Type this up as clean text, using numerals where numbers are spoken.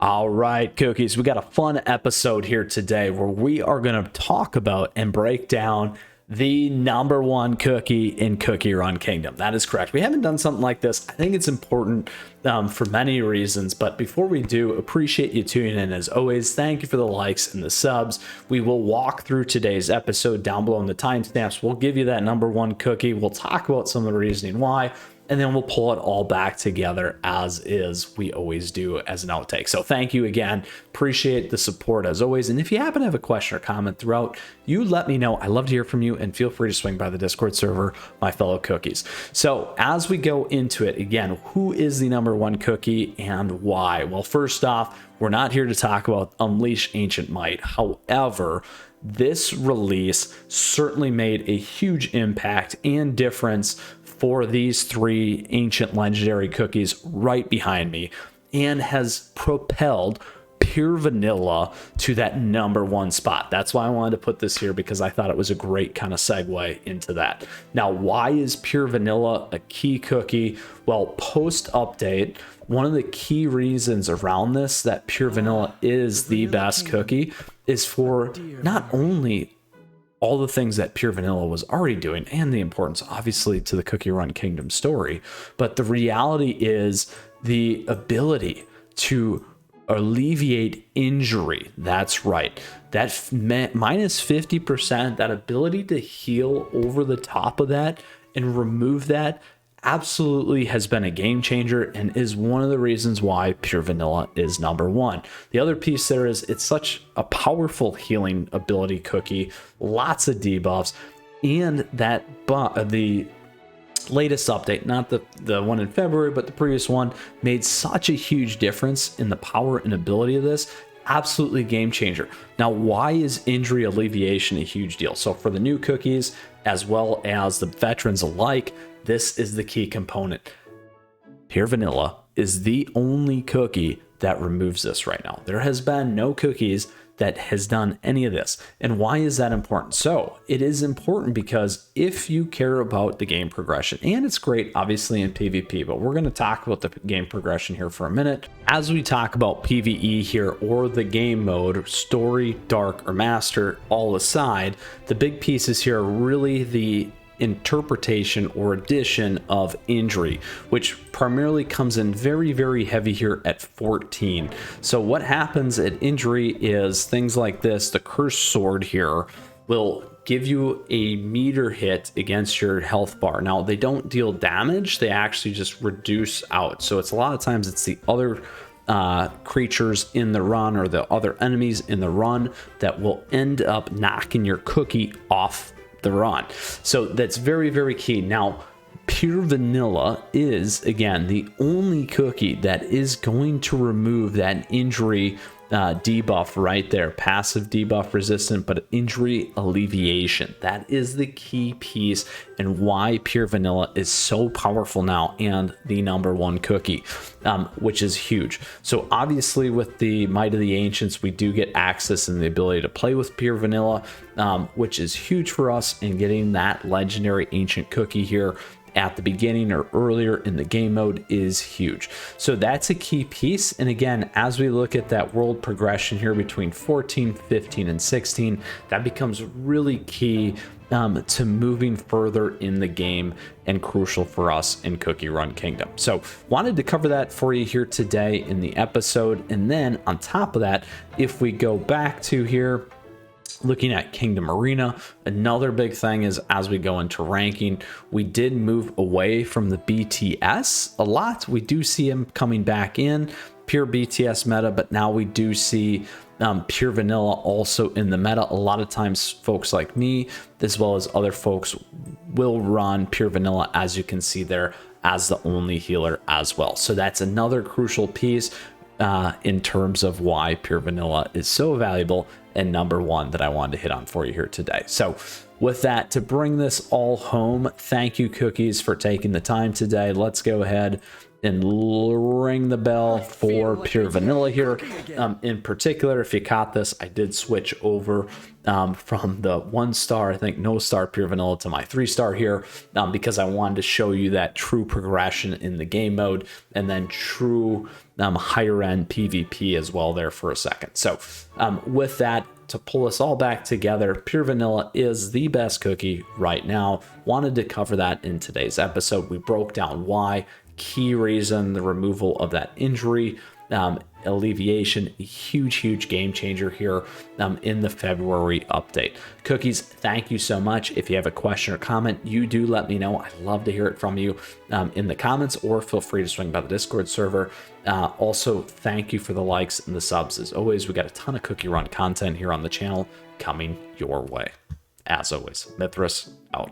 All right, Cookies, we got a fun episode here today where we are going to talk about and break down the #1 cookie in CookieRun Kingdom. That is correct. We haven't done something like this. I think it's important for many reasons, but before we do, appreciate you tuning in as always. Thank you for the likes and the subs. We will walk through today's episode down below in the timestamps. We'll give you that #1 cookie. We'll talk about some of the reasoning why, and then we'll pull it all back together as is, we always do, as an outtake. So thank you again. Appreciate the support as always. And if you happen to have a question or comment throughout, you let me know. I love to hear from you, and feel free to swing by the Discord server, my fellow cookies. So as we go into it, again, who is the #1 cookie and why? Well, first off, we're not here to talk about Unleash Ancient Might. However, this release certainly made a huge impact and difference for these three ancient legendary cookies right behind me, and has propelled pure vanilla to that #1 spot. That's why I wanted to put this here, because I thought it was a great kind of segue into that. Now, why is pure vanilla a key cookie? Well, post update, one of the key reasons around this that pure vanilla is the best cookie is for not only all the things that pure vanilla was already doing, and the importance obviously to the CookieRun Kingdom story, but the reality is the ability to alleviate injury. That's right, that minus 50%, that ability to heal over the top of that and remove that, absolutely has been a game changer and is one of the reasons why pure vanilla is #1. The other piece there is it's such a powerful healing ability cookie, lots of debuffs, and that the latest update, not the one in February, but the previous one, made such a huge difference in the power and ability of this. Absolutely game changer. Now, why is injury alleviation a huge deal? So for the new cookies as well as the veterans alike, this is the key component. Pure vanilla is the only cookie that removes this right now. There has been no cookies that has done any of this. And why is that important? So it is important because if you care about the game progression, and it's great obviously in PvP, but we're going to talk about the game progression here for a minute. As we talk about PvE here, or the game mode, story, dark, or master, all aside, the big pieces here are really the interpretation or addition of injury, which primarily comes in very, very heavy here at 14. So what happens at injury is things like this. The cursed sword here will give you a meter hit against your health bar. Now, they don't deal damage, they actually just reduce out. So it's a lot of times it's the other creatures in the run, or the other enemies in the run, that will end up knocking your cookie off the run. So that's very, very key. Now, pure vanilla is, again, the only cookie that is going to remove that injury debuff right there. Passive debuff resistant, but injury alleviation. That is the key piece, and why pure vanilla is so powerful now and the #1 cookie, which is huge. So obviously with the Might of the Ancients, we do get access and the ability to play with pure vanilla, which is huge for us in getting that legendary ancient cookie here at the beginning or earlier in the game mode is huge. So that's a key piece. And again, as we look at that world progression here between 14, 15, and 16, that becomes really key to moving further in the game and crucial for us in CookieRun Kingdom. So wanted to cover that for you here today in the episode. And then on top of that, if we go back to here, looking at Kingdom Arena, another big thing is as we go into ranking, we did move away from the BTS a lot. We do see him coming back in, pure BTS meta, but now we do see pure vanilla also in the meta. A lot of times folks like me, as well as other folks, will run pure vanilla, as you can see there, as the only healer as well. So that's another crucial piece in terms of why pure vanilla is so valuable and #1 that I wanted to hit on for you here today. So with that, to bring this all home, thank you, cookies, for taking the time today. Let's go ahead and ring the bell for pure vanilla here. In particular, if you caught this, I did switch over from the 1-star, I think no star pure vanilla, to my 3-star here, because I wanted to show you that true progression in the game mode, and then true higher end PvP as well there for a second. So with that, to pull us all back together, pure vanilla is the best cookie right now. Wanted to cover that in today's episode. We broke down why, key reason, the removal of that injury alleviation, huge game changer here in the February update. Cookies, thank you so much. If you have a question or comment, you do let me know. I'd love to hear it from you in the comments, or feel free to swing by the Discord server. Also, thank you for the likes and the subs. As always, we got a ton of CookieRun content here on the channel coming your way. As always, Mythras out.